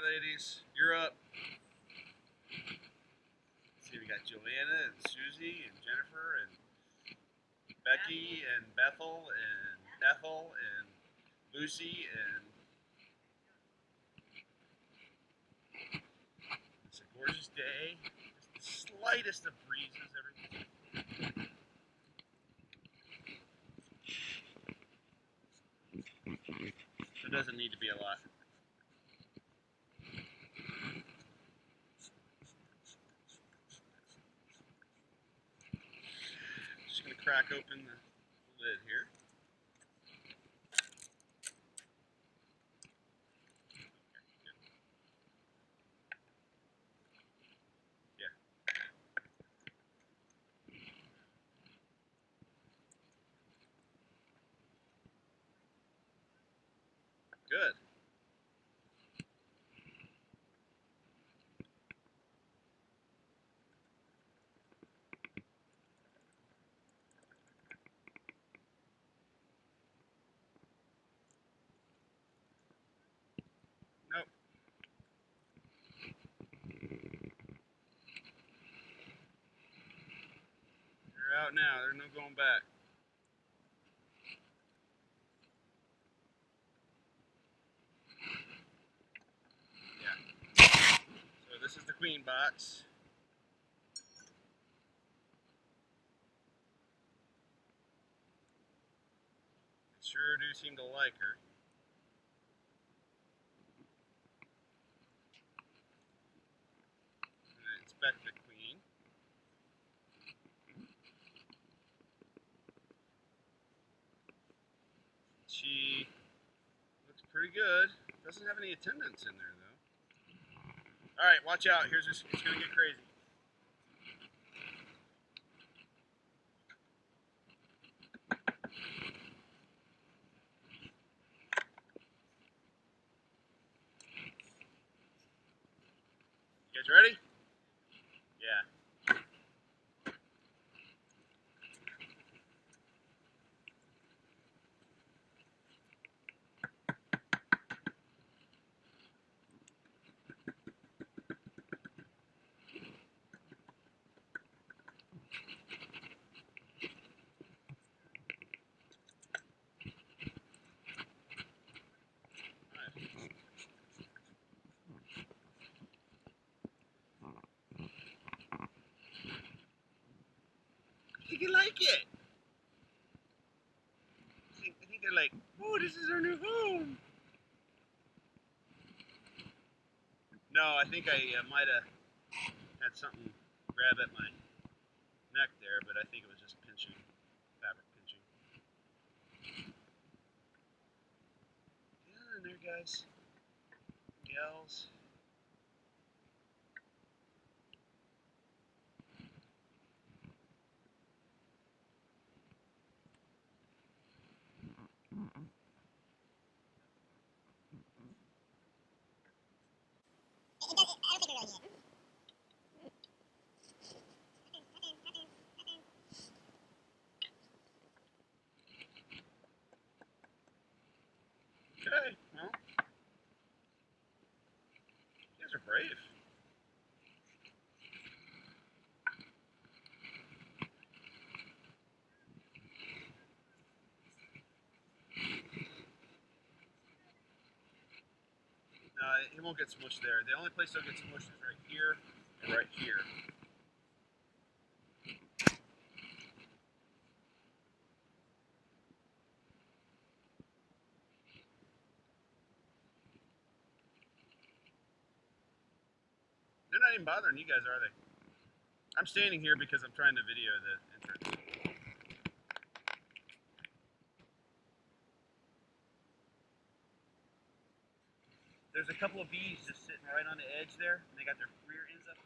Hi, ladies. You're up. Let's see, we got Joanna and Susie and Jennifer and Becky and Bethel and Ethel and Lucy and it's a gorgeous day. Just the slightest of breezes every. There doesn't need to be a lot. Just gonna crack open the lid here. Yeah. Good. Nope. They're out now. There's no going back. Yeah. So this is the queen box. They sure do seem to like her. Inspect the queen. She looks pretty good. Doesn't have any attendants in there though. All right, watch out. Here's this. It's gonna get crazy. You guys ready? Yeah. I think you like it. I think they're like, oh, this is our new home. No, I think I might have had something grab at my neck there, but I think it was just pinching, fabric pinching. Get on in there, guys, gals. Okay, well, you guys are brave. No, it won't get smushed there. The only place it'll get smushed is right here and right here. They're not even bothering you guys, are they? I'm standing here because I'm trying to video the entrance. There's a couple of bees just sitting right on the edge there, and they got their rear ends up.